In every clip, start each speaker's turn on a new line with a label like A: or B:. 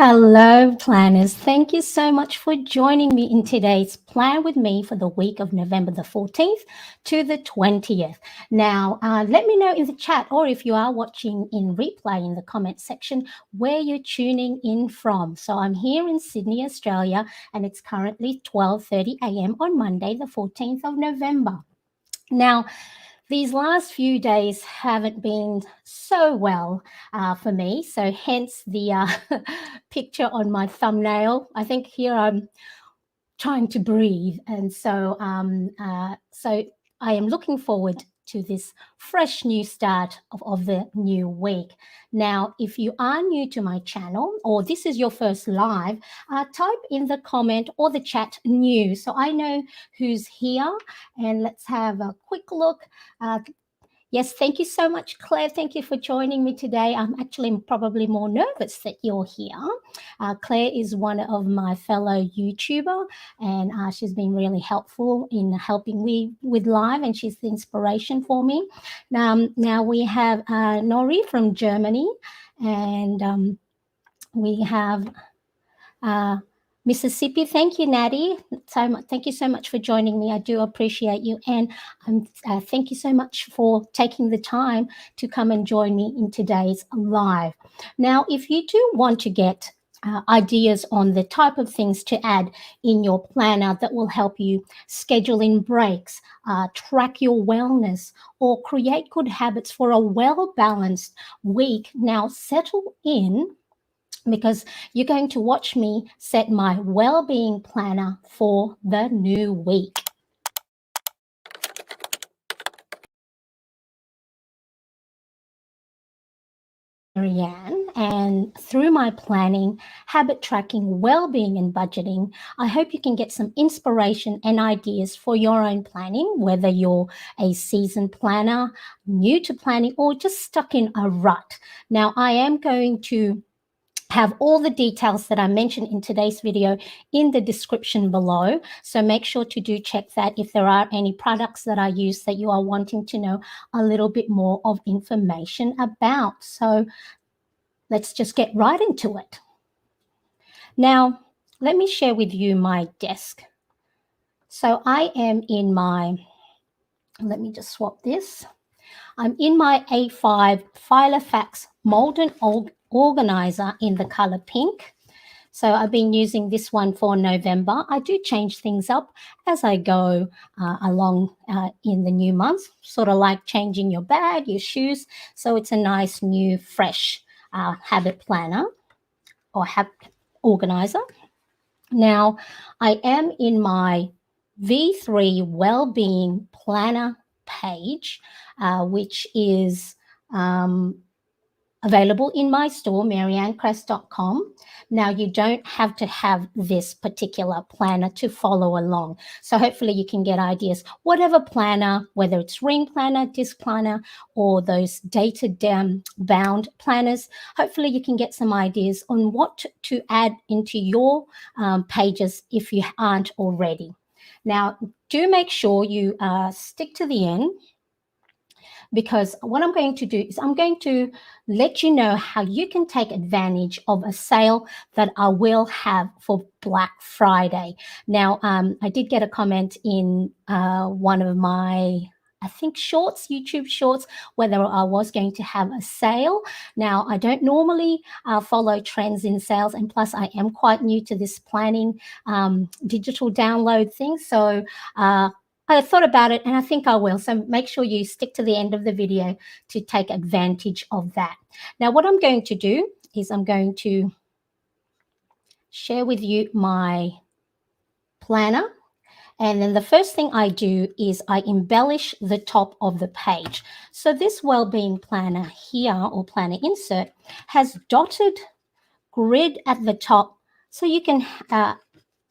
A: Hello, planners. Thank you so much for joining me in today's Plan with Me for the week of November the 14th to the 20th. Now, let me know in the chat, or if you are watching in replay in the comment section, where you're tuning in from. So I'm here in Sydney, Australia, and it's currently 12:30 a.m. on Monday, the 14th of November. Now, these last few days haven't been so well for me, so hence the picture on my thumbnail. I think here I'm trying to breathe, and so I am looking forward to this fresh new start of the new week. Now, if you are new to my channel, or this is your first live, type in the comment or the chat new so I know who's here, and let's have a quick look. Yes, thank you so much, Claire. Thank you for joining me today. I'm actually probably more nervous that you're here. Claire is one of my fellow YouTuber, and she's been really helpful in helping me with live, and she's the inspiration for me. Now we have Nori from Germany, and we have Mississippi. Thank you, Natty. Thank you so much for joining me. I do appreciate you. And thank you so much for taking the time to come and join me in today's live. Now, if you do want to get ideas on the type of things to add in your planner that will help you schedule in breaks, track your wellness, or create good habits for a well-balanced week, now settle in, because you're going to watch me set my well-being planner for the new week. Marianne, and through my planning, habit tracking, well-being and budgeting, I hope you can get some inspiration and ideas for your own planning, whether you're a seasoned planner, new to planning, or just stuck in a rut. Now, I am going to have all the details that I mentioned in today's video in the description below. So make sure to do check that if there are any products that I use that you are wanting to know a little bit more of information about. So let's just get right into it. Now, let me share with you my desk. So I am in my, let me just swap this. I'm in my A5 Filofax Malden organizer in the color pink. So I've been using this one for November. I do change things up as I go along in the new month, sort of like changing your bag, your shoes. So it's a nice new fresh habit planner or habit organizer. Now I am in my V3 Wellbeing Planner page, which is available in my store, mariannecrest.com. Now, you don't have to have this particular planner to follow along. So hopefully you can get ideas. Whatever planner, whether it's ring planner, disc planner, or those data-bound planners, hopefully you can get some ideas on what to add into your pages if you aren't already. Now, do make sure you stick to the end, because what I'm going to do is I'm going to let you know how you can take advantage of a sale that I will have for Black Friday. Now, I did get a comment in one of my, I think, shorts, YouTube shorts, whether I was going to have a sale. Now, I don't normally follow trends in sales, and plus I am quite new to this planning digital download thing. So I thought about it, and I think I will. So make sure you stick to the end of the video to take advantage of that. Now, what I'm going to do is I'm going to share with you my planner. And then the first thing I do is I embellish the top of the page. So this wellbeing planner here, or planner insert, has dotted grid at the top, so you can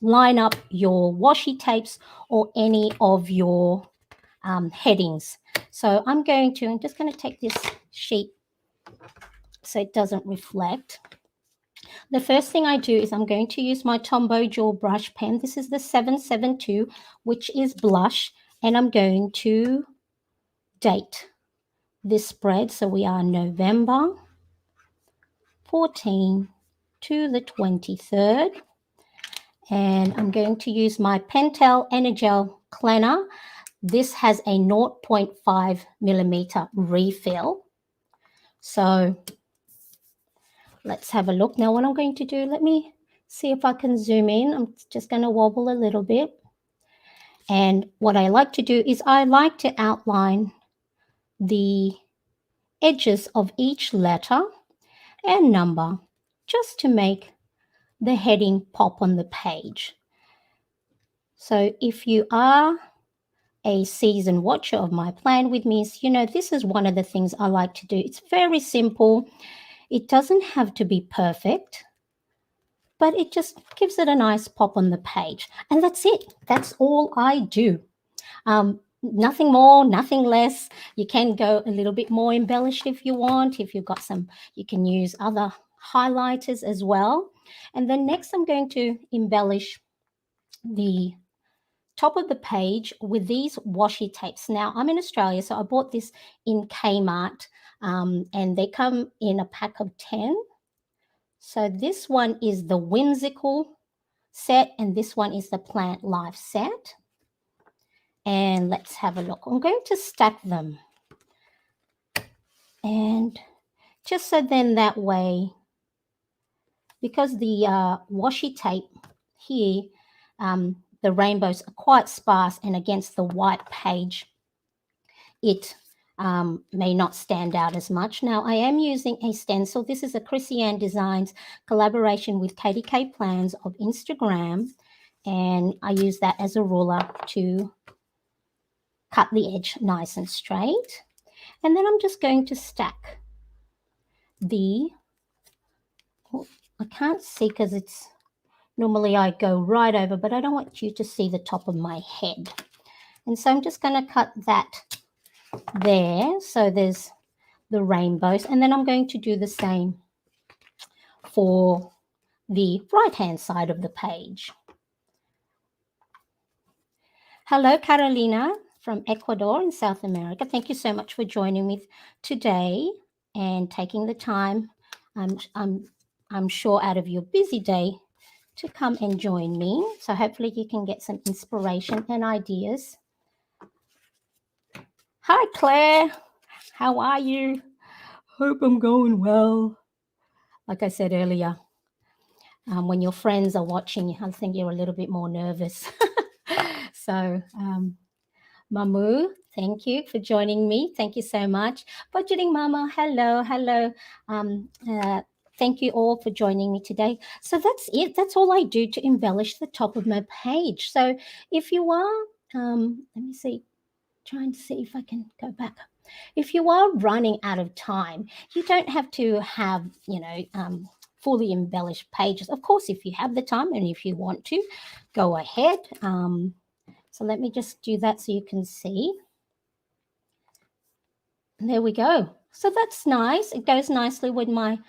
A: line up your washi tapes or any of your headings. So I'm just going to take this sheet so it doesn't reflect. The first thing I do is I'm going to use my Tombow Jewel brush pen. This is the 772, which is blush, and I'm going to date this spread. So we are November 14, to the 23rd. And I'm going to use my Pentel Energel cleaner. This has a 0.5 millimeter refill. So let's have a look. Now what I'm going to do, let me see if I can zoom in. I'm just going to wobble a little bit. And what I like to do is I like to outline the edges of each letter and number just to make the heading pop on the page. So if you are a seasoned watcher of my plan with me, you know, this is one of the things I like to do. It's very simple. It doesn't have to be perfect, but it just gives it a nice pop on the page. And that's it. That's all I do. Nothing more, nothing less. You can go a little bit more embellished if you want. If you've got some, you can use other highlighters as well. And then next I'm going to embellish the top of the page with these washi tapes. Now I'm in Australia, so I bought this in Kmart, and they come in a pack of 10. So this one is the whimsical set, and this one is the plant life set. And let's have a look. I'm going to stack them. And just so then that way, because the washi tape here, the rainbows are quite sparse, and against the white page, it may not stand out as much. Now, I am using a stencil. This is a Chrissy Ann Designs collaboration with Katie K Plans of Instagram, and I use that as a ruler to cut the edge nice and straight. And then I'm just going to stack the, I can't see because it's, normally I go right over, but I don't want you to see the top of my head. And so I'm just going to cut that there. So there's the rainbows. And then I'm going to do the same for the right-hand side of the page. Hello, Carolina from Ecuador in South America. Thank you so much for joining me today and taking the time, I'm sure, out of your busy day to come and join me. So hopefully you can get some inspiration and ideas. Hi, Claire. How are you? Hope I'm going well. Like I said earlier, when your friends are watching, I think you're a little bit more nervous. So, Mamu, thank you for joining me. Thank you so much. Budgeting Mama, hello, hello. Thank you all for joining me today. So that's it. That's all I do to embellish the top of my page. So if you are, let me see, trying to see if I can go back. If you are running out of time, you don't have to have, you know, fully embellished pages. Of course, if you have the time and if you want to, go ahead. So let me just do that so you can see. And there we go. So that's nice. It goes nicely with my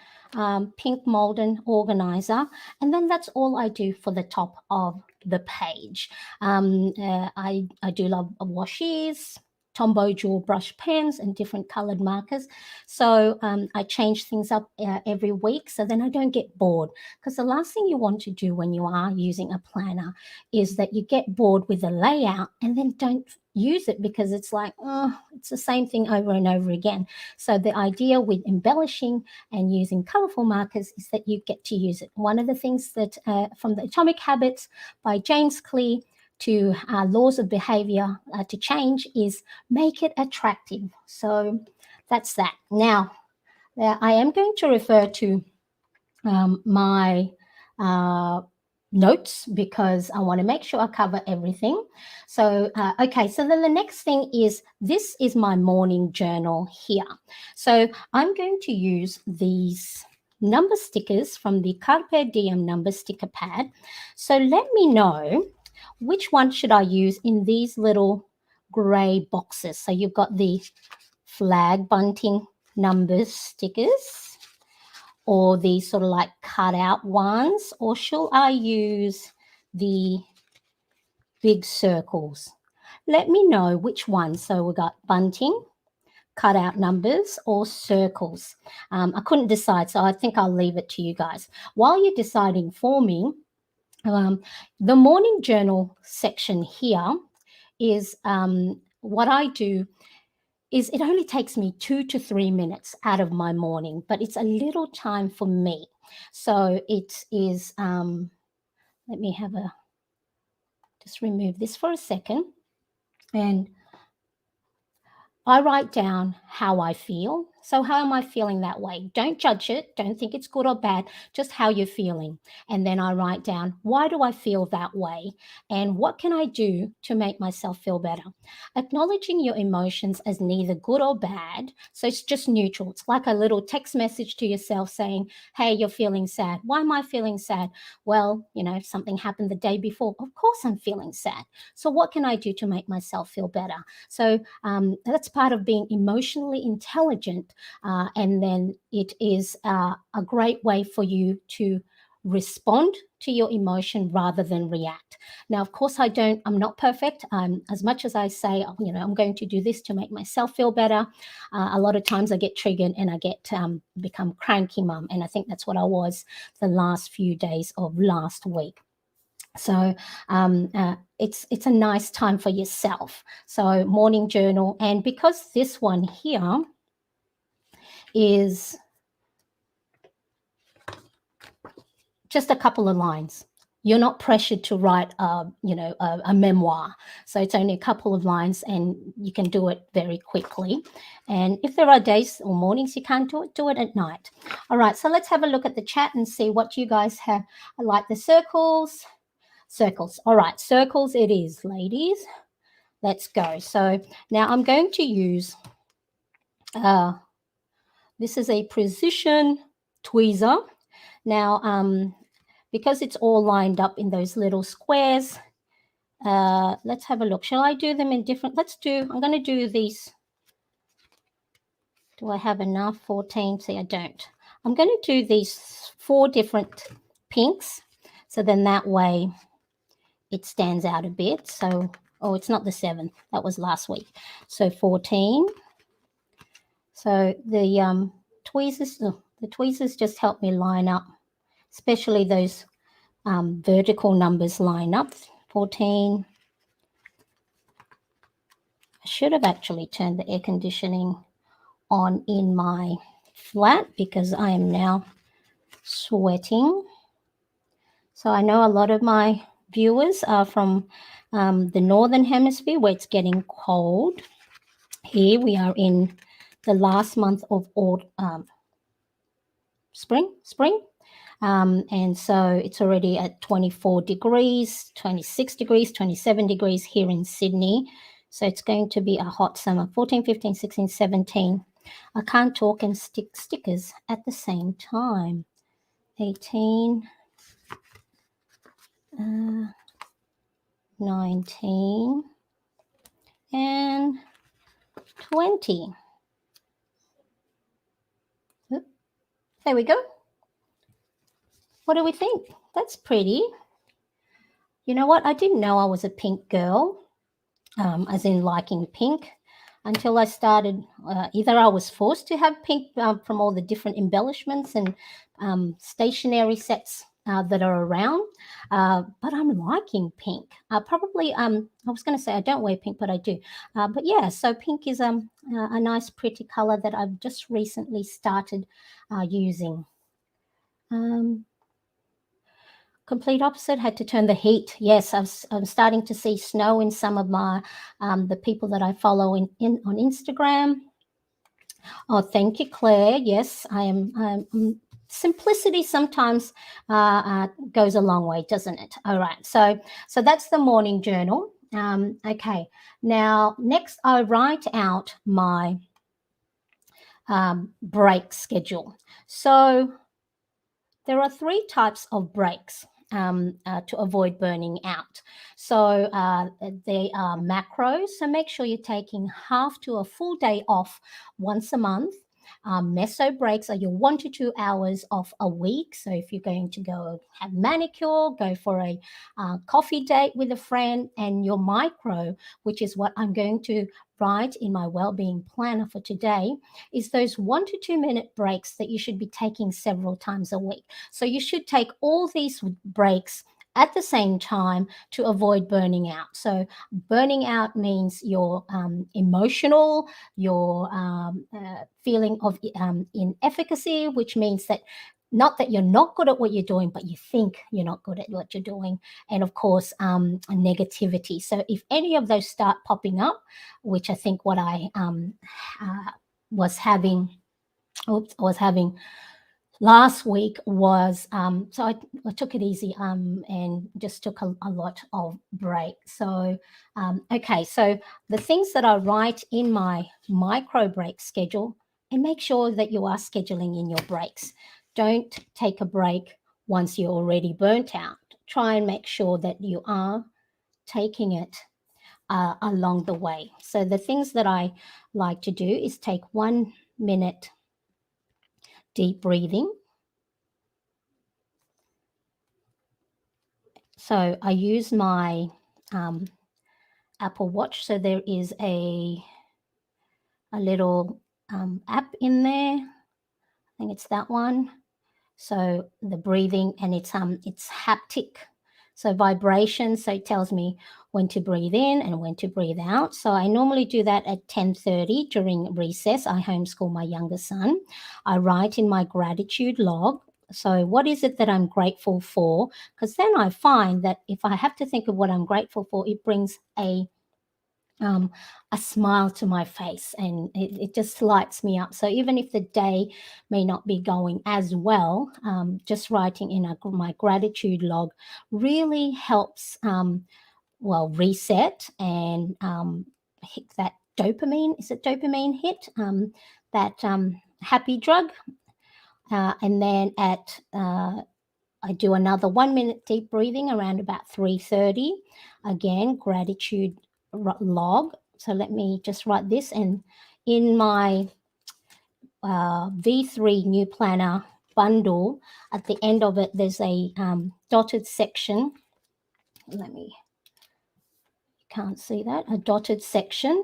A: pink Malden organizer. And then that's all I do for the top of the page. I do love washies, Tombow jewel brush pens, and different colored markers. So I change things up every week so then I don't get bored, because the last thing you want to do when you are using a planner is that you get bored with the layout and then don't use it, because it's like, oh, it's the same thing over and over again. So the idea with embellishing and using colorful markers is that you get to use it. One of the things that from the Atomic Habits by James Clear to laws of behavior to change is make it attractive. So that's that. Now, I am going to refer to my notes because I want to make sure I cover everything. So, okay, so then the next thing is, this is my morning journal here. So I'm going to use these number stickers from the Carpe Diem number sticker pad. So let me know, which one should I use in these little gray boxes? So you've got the flag bunting number stickers, or these sort of like cut out ones, or shall I use the big circles? Let me know which one. So we've got bunting, cutout numbers or circles. I couldn't decide, so I think I'll leave it to you guys. While you're deciding for me, the morning journal section here is what I do is it only takes me 2 to 3 minutes out of my morning, but it's a little time for me. So it is, let me just remove this for a second. And I write down how I feel. So how am I feeling that way? Don't judge it. Don't think it's good or bad, just how you're feeling. And then I write down, why do I feel that way? And what can I do to make myself feel better? Acknowledging your emotions as neither good or bad. So it's just neutral. It's like a little text message to yourself saying, hey, you're feeling sad. Why am I feeling sad? Well, something happened the day before. Of course I'm feeling sad. So what can I do to make myself feel better? So that's part of being emotionally intelligent. And then it is a great way for you to respond to your emotion rather than react. Now, of course, I'm not perfect. As much as I say, I'm going to do this to make myself feel better, a lot of times I get triggered and I become cranky mum. And I think that's what I was the last few days of last week. So it's a nice time for yourself. So morning journal. And because this one here is just a couple of lines, you're not pressured to write a memoir. So it's only a couple of lines and you can do it very quickly. And if there are days or mornings you can't do it at night. All right, so let's have a look at the chat and see what you guys have. I like the circles. All right, circles it is, ladies. Let's go. So now I'm going to use, this is a precision tweezer. Now, because it's all lined up in those little squares, let's have a look. Shall I do them in different? I'm going to do these. Do I have enough? 14? See, I don't. I'm going to do these 4 different pinks. So then that way it stands out a bit. So, it's not the 7th. That was last week. So 14. So the tweezers just help me line up, especially those vertical numbers line up. 14. I should have actually turned the air conditioning on in my flat because I am now sweating. So I know a lot of my viewers are from the northern hemisphere where it's getting cold. Here we are in the last month of spring. And so it's already at 24 degrees, 26 degrees, 27 degrees here in Sydney. So it's going to be a hot summer. 14, 15, 16, 17. I can't talk and stick stickers at the same time. 18, 19, and 20. There we go. What do we think? That's pretty. You know what? I didn't know I was a pink girl, as in liking pink, until I started, either I was forced to have pink from all the different embellishments and stationery sets that are around, but I'm liking pink. I was going to say I don't wear pink, but I do. But yeah, so pink is a nice, pretty color that I've just recently started using. Complete opposite, had to turn the heat. Yes, I'm starting to see snow in some of my the people that I follow on Instagram. Oh, thank you, Claire. Yes, I am. Simplicity sometimes goes a long way, doesn't it? All right, so that's the morning journal. Okay, now next I write out my break schedule. So there are 3 types of breaks to avoid burning out. So they are macros. So make sure you're taking half to a full day off once a month. meso breaks are your 1 to 2 hours of a week. So if you're going to go have manicure, go for a coffee date with a friend, and your micro, which is what I'm going to write in my well-being planner for today, is those 1 to 2 minute breaks that you should be taking several times a week. So you should take all these breaks at the same time to avoid burning out. So burning out means your emotional, your feeling of inefficacy, which means that not that you're not good at what you're doing, but you think you're not good at what you're doing. And of course, negativity. So if any of those start popping up, which I think what I was having last week was, so I took it easy and just took a lot of break. So, okay, so the things that I write in my micro break schedule, and make sure that you are scheduling in your breaks. Don't take a break once you're already burnt out. Try and make sure that you are taking it along the way. So the things that I like to do is take 1 minute deep breathing. So I use my Apple Watch. So there is a little app in there. I think it's that one. So the breathing, and it's haptic. So vibration. So it tells me when to breathe in and when to breathe out. So I normally do that at 10:30 during recess. I homeschool my younger son. I write in my gratitude log. So what is it that I'm grateful for? Because then I find that if I have to think of what I'm grateful for, it brings a smile to my face, and it just lights me up. So even if the day may not be going as well, just writing in my gratitude log really helps, reset and hit that dopamine. Is it dopamine hit? That happy drug. And then I do another 1 minute deep breathing around about 3:30. Again, gratitude log. So let me just write this, and in my V3 new planner bundle, at the end of it, there's a dotted section. You can't see that, a dotted section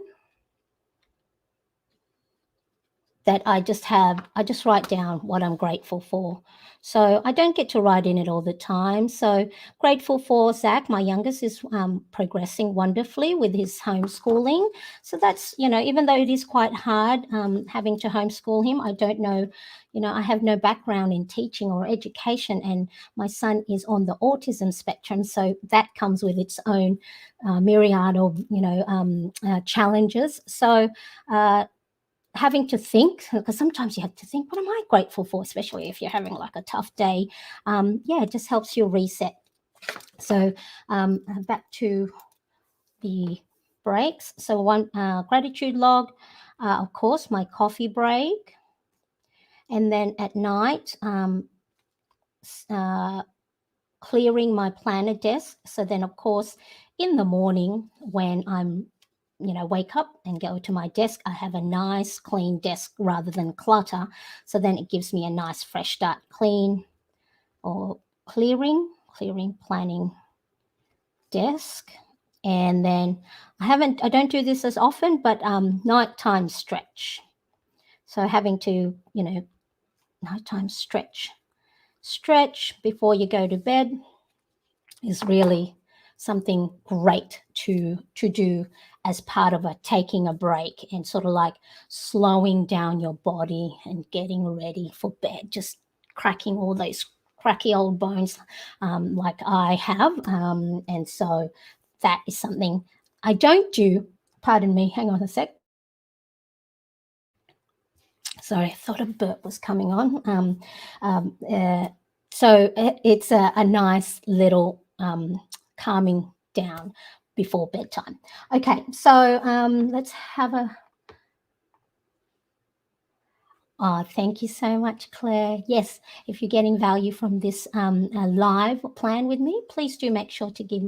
A: that I just write down what I'm grateful for. So I don't get to write in it all the time. So grateful for Zach, my youngest, is progressing wonderfully with his homeschooling. So that's, even though it is quite hard having to homeschool him, I don't know, I have no background in teaching or education, and my son is on the autism spectrum. So that comes with its own myriad of, challenges. So, having to think, because sometimes you have to think, what am I grateful for, especially if you're having like a tough day. It just helps you reset. So back to the breaks. So one gratitude log, of course, my coffee break. And then at night, clearing my planner desk. So then, of course, in the morning when I'm wake up and go to my desk, I have a nice clean desk rather than clutter. So then it gives me a nice fresh start. Clean or clearing, planning desk. And then I don't do this as often, but nighttime stretch. So having to, nighttime stretch before you go to bed is really something great to do as part of taking a break and sort of like slowing down your body and getting ready for bed, just cracking all those cracky old bones like I have. And so that is something I don't do. Pardon me, hang on a sec. Sorry, I thought a burp was coming on. So it's a nice little calming down before bedtime. Okay, so let's have a... Oh, thank you so much, Claire. Yes, if you're getting value from this live plan with me, please do make sure to give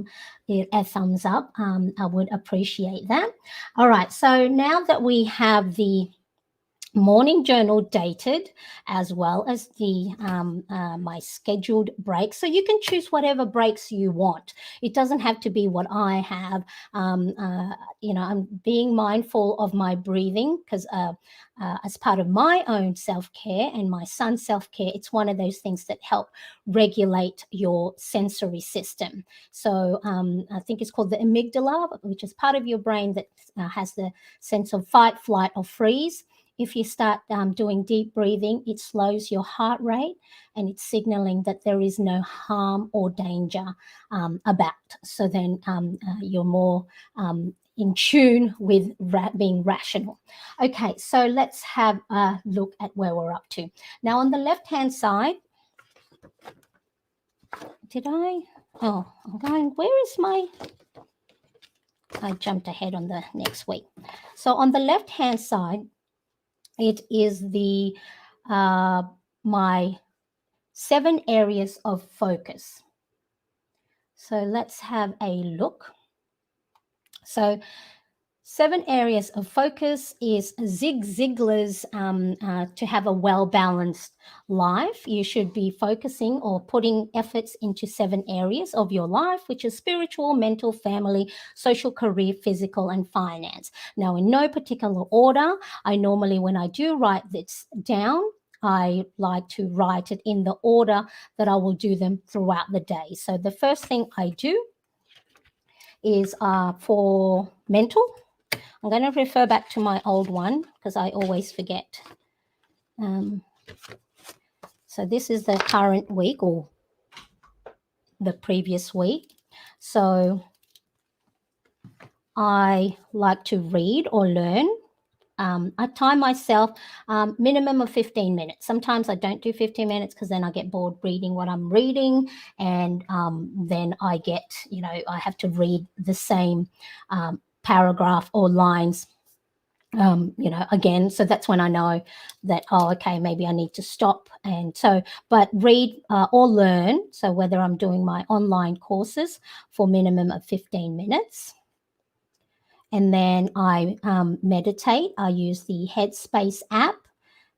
A: it a thumbs up. I would appreciate that. All right, so now that we have the morning journal dated, as well as the my scheduled breaks. So you can choose whatever breaks you want. It doesn't have to be what I have. I'm being mindful of my breathing because as part of my own self-care and my son's self-care, it's one of those things that help regulate your sensory system. So I think it's called the amygdala, which is part of your brain that has the sense of fight, flight, or freeze. If you start doing deep breathing, it slows your heart rate and it's signaling that there is no harm or danger about. So then you're more in tune with being rational. Okay, so let's have a look at where we're up to. Now, on the left-hand side, I'm going, where is my, I jumped ahead on the next week. So on the left-hand side, it is the my 7 areas of focus. So let's have a look. So 7 areas of focus is Zig Ziglar's to have a well-balanced life. You should be focusing or putting efforts into 7 areas of your life, which is spiritual, mental, family, social, career, physical, and finance. Now, in no particular order, I normally, when I do write this down, I like to write it in the order that I will do them throughout the day. So the first thing I do is for mental. I'm going to refer back to my old one because I always forget. So this is the current week or the previous week. So I like to read or learn. I time myself minimum of 15 minutes. Sometimes I don't do 15 minutes because then I get bored reading what I'm reading, and then I get, I have to read the same paragraph or lines again. So that's when I know that, okay, maybe I need to stop. And so, but read or learn. So whether I'm doing my online courses for minimum of 15 minutes. And then I meditate. I use the Headspace app.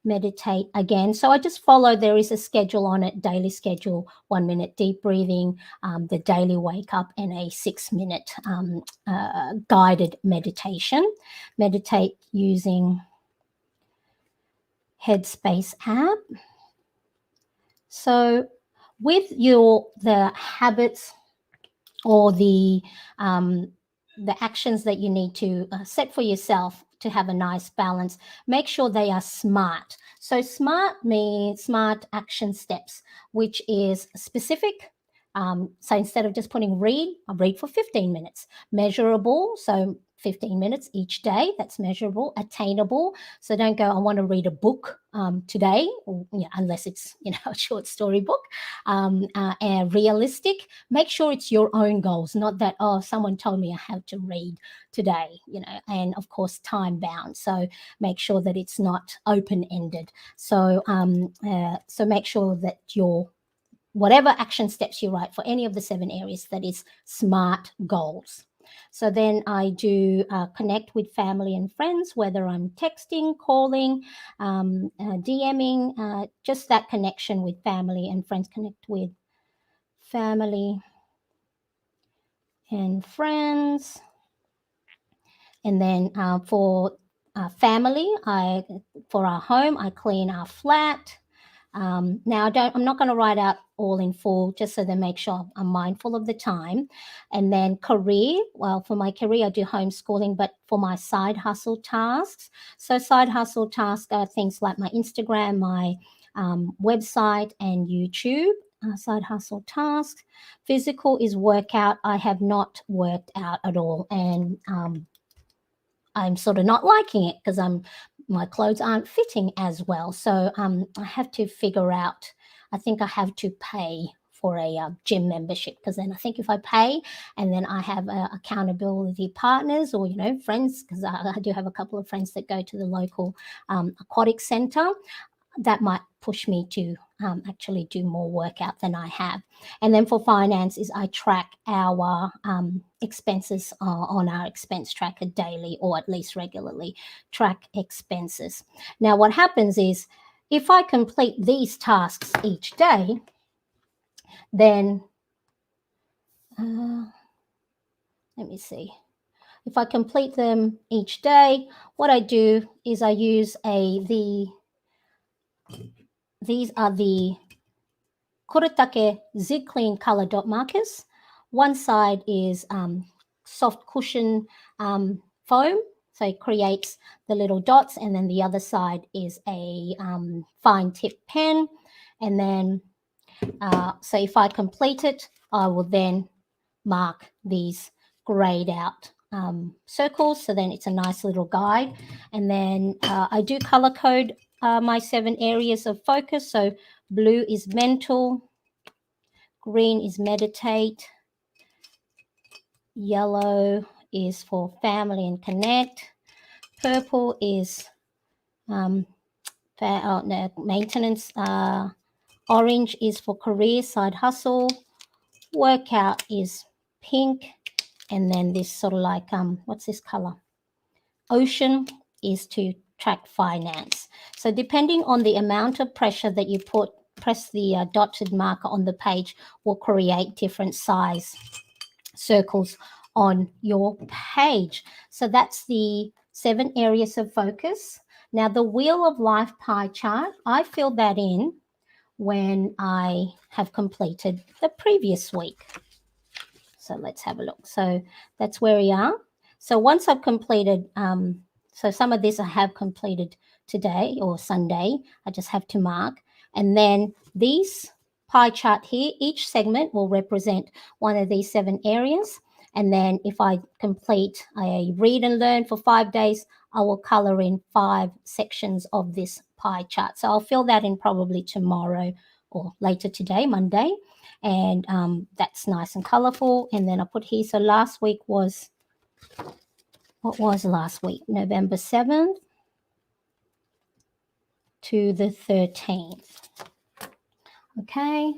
A: Meditate again. So I just follow, there is a schedule on it, daily schedule, 1 minute deep breathing, the daily wake up, and a 6-minute guided meditation. Meditate using Headspace app. So with the habits or the actions that you need to set for yourself to have a nice balance, make sure they are SMART. So SMART means SMART action steps, which is specific. So instead of just putting read, I read for 15 minutes. Measurable, so 15 minutes each day, that's measurable. Attainable, so don't go, I want to read a book today, unless it's a short story book. And realistic, make sure it's your own goals, not that, someone told me I have to read today, and of course time bound. So make sure that it's not open-ended. So so make sure that whatever action steps you write for any of the 7 areas, that is SMART goals. So then I do connect with family and friends, whether I'm texting, calling, DMing, just that connection with family and friends. Connect with family and friends. And then for family, for our home, I clean our flat. Now I'm not going to write out all in full, just so they make sure I'm mindful of the time. And then career, well, for my career, I do homeschooling, but for my side hustle tasks. So side hustle tasks are things like my Instagram, my website, and YouTube. Side hustle tasks. Physical is workout. I have not worked out at all, and I'm sort of not liking it because my clothes aren't fitting as well. So I have to figure out, I think I have to pay for a gym membership, because then I think if I pay and then I have accountability partners or, friends, because I do have a couple of friends that go to the local aquatic center, that might push me to actually do more workout than I have. And then for finance is I track our expenses on our expense tracker daily, or at least regularly track expenses. Now, what happens is if I complete these tasks each day, then let me see. If I complete them each day, what I do is I use these are the Kurotake Zig Clean color dot markers. One side is soft cushion foam, so it creates the little dots, and then the other side is a fine tip pen. And then, so if I complete it, I will then mark these grayed out circles, so then it's a nice little guide. And then I do color code my 7 areas of focus. So blue is mental, green is meditate, yellow is for family and connect, purple is maintenance, orange is for career, side hustle, workout is pink, and then this sort of like what's this color, ocean, is to track finance. So depending on the amount of pressure that you press the dotted marker on the page will create different size circles on your page. So that's the 7 areas of focus. Now the wheel of life pie chart, I fill that in when I have completed the previous week. So let's have a look. So that's where we are. So once I've completed, so some of this I have completed today or Sunday, I just have to mark. And then these pie chart here, each segment will represent one of these 7 areas. And then if I complete a read and learn for 5 days, I will color in 5 sections of this pie chart. So I'll fill that in probably tomorrow or later today, Monday. And that's nice and colorful. And then I put here, so last week was, what was last week? November 7th to the 13th. Okay.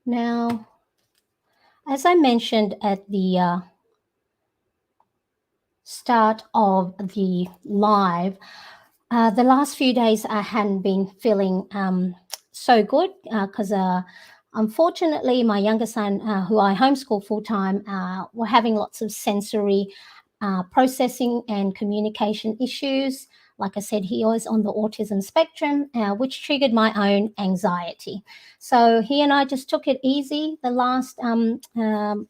A: Now, as I mentioned at the start of the live, the last few days I hadn't been feeling so good because unfortunately my younger son, who I homeschool full-time, were having lots of sensory processing and communication issues. Like I said, he was on the autism spectrum, which triggered my own anxiety. So he and I just took it easy the last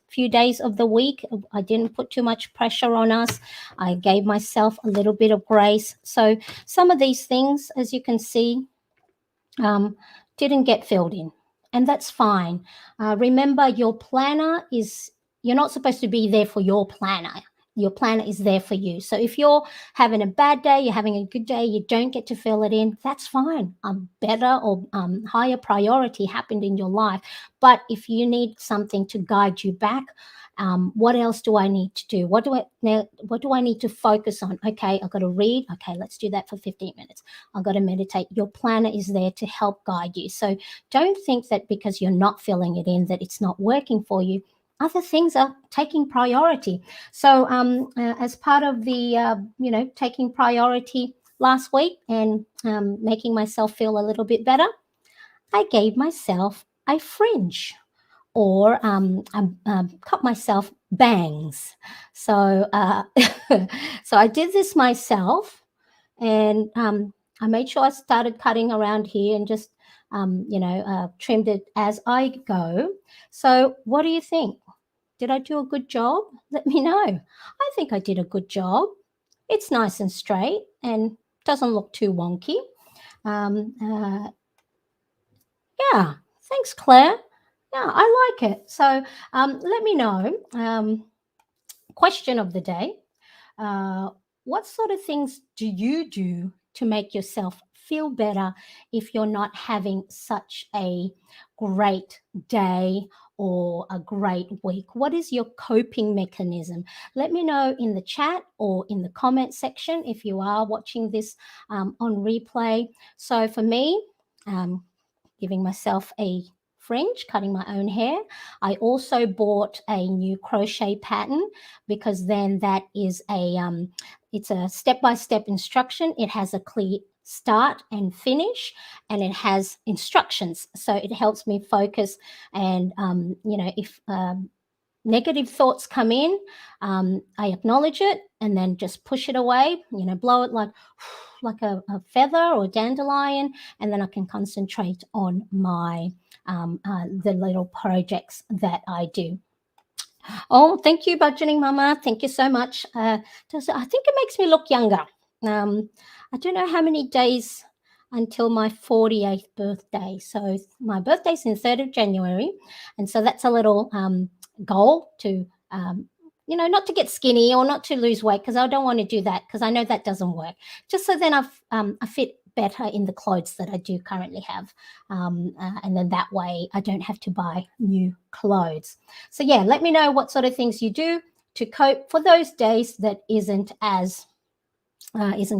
A: few days of the week. I didn't put too much pressure on us. I gave myself a little bit of grace. So some of these things, as you can see, didn't get filled in. And that's fine. Remember, your planner is, you're not supposed to be there for your planner. Your planner is there for you. So if you're having a bad day, you're having a good day, you don't get to fill it in, that's fine. Better or higher priority happened in your life. But if you need something to guide you back, what else do I need to do? What do I need to focus on? Okay, I've got to read. Okay, let's do that for 15 minutes. I've got to meditate. Your planner is there to help guide you. So don't think that because you're not filling it in that it's not working for you. Other things are taking priority. So as part of the, taking priority last week and making myself feel a little bit better, I gave myself a fringe, or cut myself bangs. So so I did this myself, and I made sure I started cutting around here and just trimmed it as I go. So what do you think? Did I do a good job? Let me know. I think I did a good job. It's nice and straight and doesn't look too wonky. Yeah, thanks, Claire. Yeah, I like it. So let me know. Question of the day. What sort of things do you do to make yourself feel better if you're not having such a great day or a great week? What is your coping mechanism? Let me know in the chat or in the comment section if you are watching this on replay. So for me, giving myself a fringe, cutting my own hair. I also bought a new crochet pattern because then that is it's a step-by-step instruction. It has a clear start and finish, and it has instructions, so it helps me focus. And if negative thoughts come in, I acknowledge it and then just push it away, blow it like a feather or dandelion, and then I can concentrate on my the little projects that I do. Oh, thank you, Budgeting Mama. Thank you so much. I think it makes me look younger. I don't know how many days until my 48th birthday. So my birthday's in 3rd of January. And so that's a little goal to, not to get skinny or not to lose weight, because I don't want to do that, because I know that doesn't work. Just so then I fit better in the clothes that I do currently have. And then that way I don't have to buy new clothes. So yeah, let me know what sort of things you do to cope for those days that isn't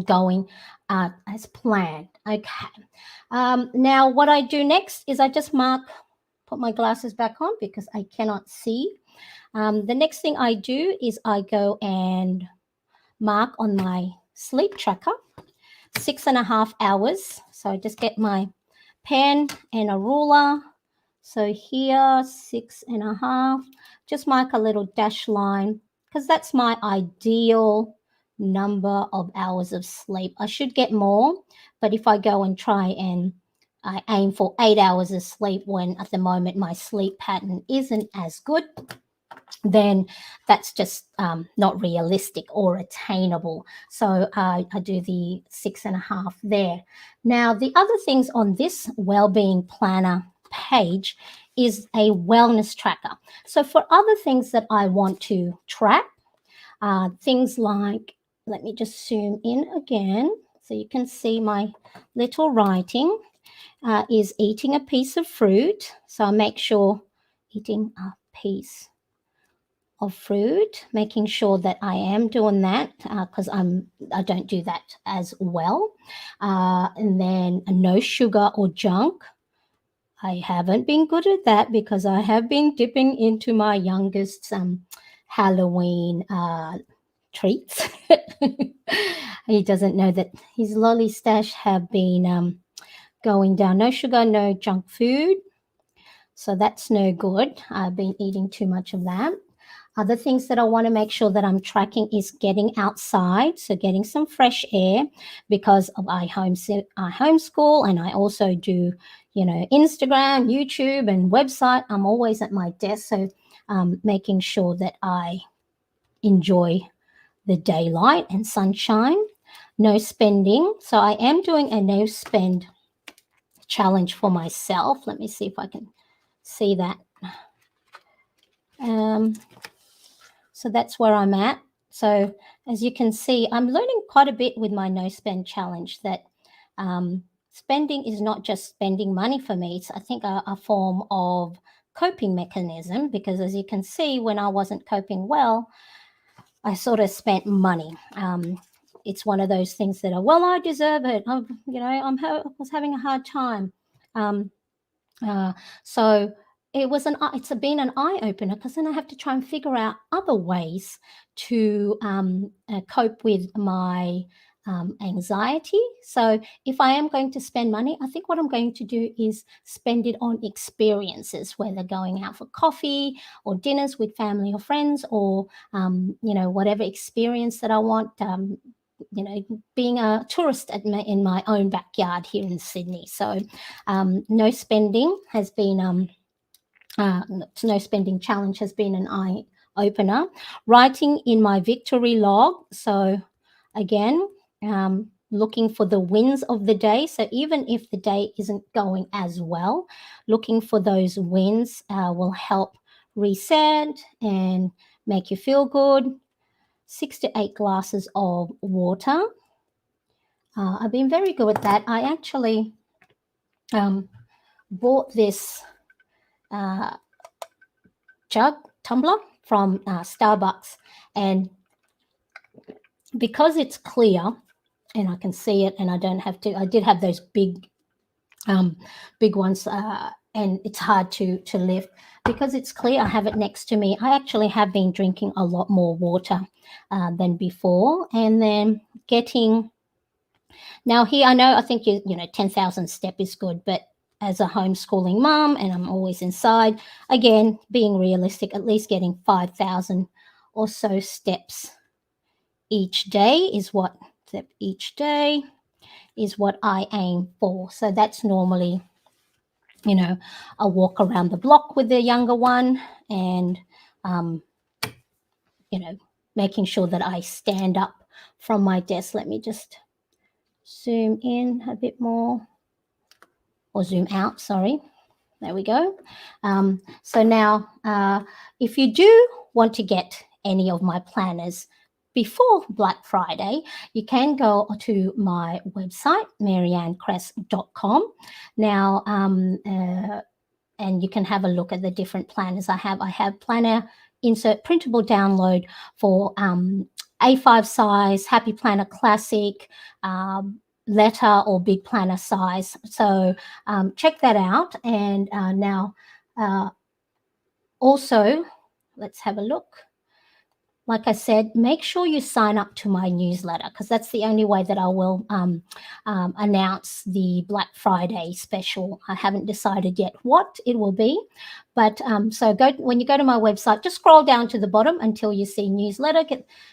A: going as planned. Okay. Now what I do next is I just put my glasses back on because I cannot see. The next thing I do is I go and mark on my sleep tracker 6.5 hours. So I just get my pen and a ruler. So here, 6.5, just mark a little dash line, because that's my ideal number of hours of sleep. I should get more, but if I go and try and I aim for 8 hours of sleep when at the moment my sleep pattern isn't as good, then that's just not realistic or attainable. So I do the 6.5 there. Now, the other things on this wellbeing planner page is a wellness tracker. So for other things that I want to track, things like, let me just zoom in again so you can see my little writing, is eating a piece of fruit. So I make sure eating a piece of fruit, making sure that I am doing that, because I don't do that as well. And then no sugar or junk. I haven't been good at that because I have been dipping into my youngest's Halloween treats. He doesn't know that his lolly stash have been going down. No sugar, no junk food. So that's no good. I've been eating too much of that. Other things that I want to make sure that I'm tracking is getting outside, so getting some fresh air, because I homeschool and I also do, Instagram, YouTube, and website. I'm always at my desk, so making sure that I enjoy the daylight and sunshine. No spending. So I am doing a no spend challenge for myself. Let me see if I can see that. So that's where I'm at. So as you can see, I'm learning quite a bit with my no spend challenge, that spending is not just spending money for me. It's, I think, a form of coping mechanism, because as you can see, when I wasn't coping well, I sort of spent money. It's one of those things that are, well, I deserve it. I was having a hard time. So it's been an eye opener, because then I have to try and figure out other ways to cope with my anxiety. So if I am going to spend money, I think what I'm going to do is spend it on experiences, whether going out for coffee or dinners with family or friends, or whatever experience that I want. Being a tourist in my own backyard here in Sydney. So no spending has been no spending challenge has been an eye opener. Writing in my victory log. So again, looking for the wins of the day. So even if the day isn't going as well, looking for those wins will help reset and make you feel good. 6 to 8 glasses of water. I've been very good at that. I actually bought this tumbler from Starbucks, and because it's clear and I can see it, and I don't have to, I did have those big big ones, and it's hard to lift. Because it's clear, I have it next to me. I actually have been drinking a lot more water than before, and then getting. Now here, I know, I think 10,000 step is good, but as a homeschooling mum, and I'm always inside, again, being realistic, at least getting 5,000 or so steps each day is what I aim for. So that's normally, a walk around the block with the younger one, and making sure that I stand up from my desk. Let me just zoom in a bit more, or zoom out, sorry. There we go. So now, if you do want to get any of my planners before Black Friday, you can go to my website, mariannecrest.com. Now, and you can have a look at the different planners I have. I have planner insert printable download for A5 size, Happy Planner Classic, letter or big planner size. So check that out. And now also, let's have a look. Like I said, make sure you sign up to my newsletter, because that's the only way that I will announce the Black Friday special. I haven't decided yet what it will be, but so when you go to my website, just scroll down to the bottom until you see newsletter.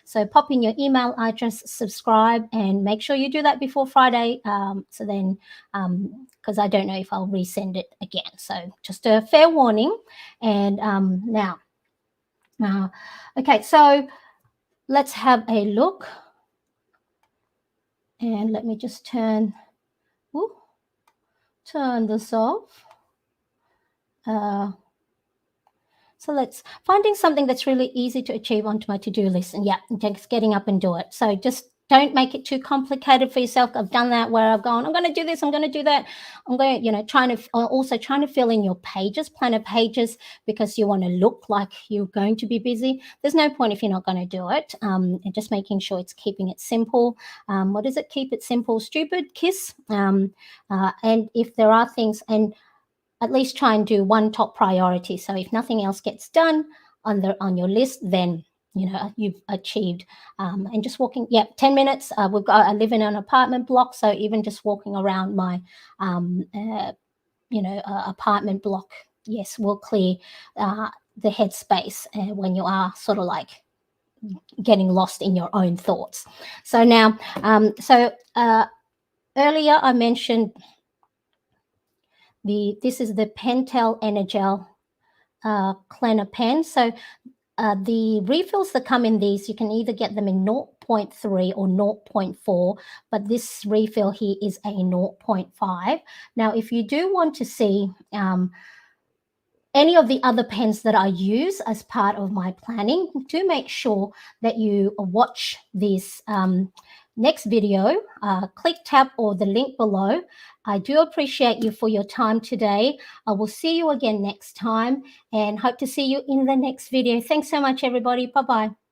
A: So pop in your email address, subscribe, and make sure you do that before Friday. So then, because I don't know if I'll resend it again. So just a fair warning. And now. Okay, so let's have a look. And let me just turn this off. So finding something that's really easy to achieve onto my to-do list, and just getting up and do it. So just don't make it too complicated for yourself. I've done that where I've gone, I'm going to do this, I'm going to do that. I'm going to, trying to fill in your pages, planner pages, because you want to look like you're going to be busy. There's no point if you're not going to do it. And just making sure it's keeping it simple. What is it? Keep it simple, stupid, KISS. And if there are things, and at least try and do one top priority. So if nothing else gets done on your list, then you've achieved. And just walking 10 minutes. I live in an apartment block, so even just walking around my apartment block, yes, will clear the headspace when you are sort of like getting lost in your own thoughts. So now, earlier I mentioned this is the Pentel Energel Cleaner pen. So the refills that come in these, you can either get them in 0.3 or 0.4, but this refill here is a 0.5. Now, if you do want to see any of the other pens that I use as part of my planning, do make sure that you watch this next video. Click, tap, or the link below. I do appreciate you for your time today. I will see you again next time, and hope to see you in the next video. Thanks so much, everybody. Bye-bye.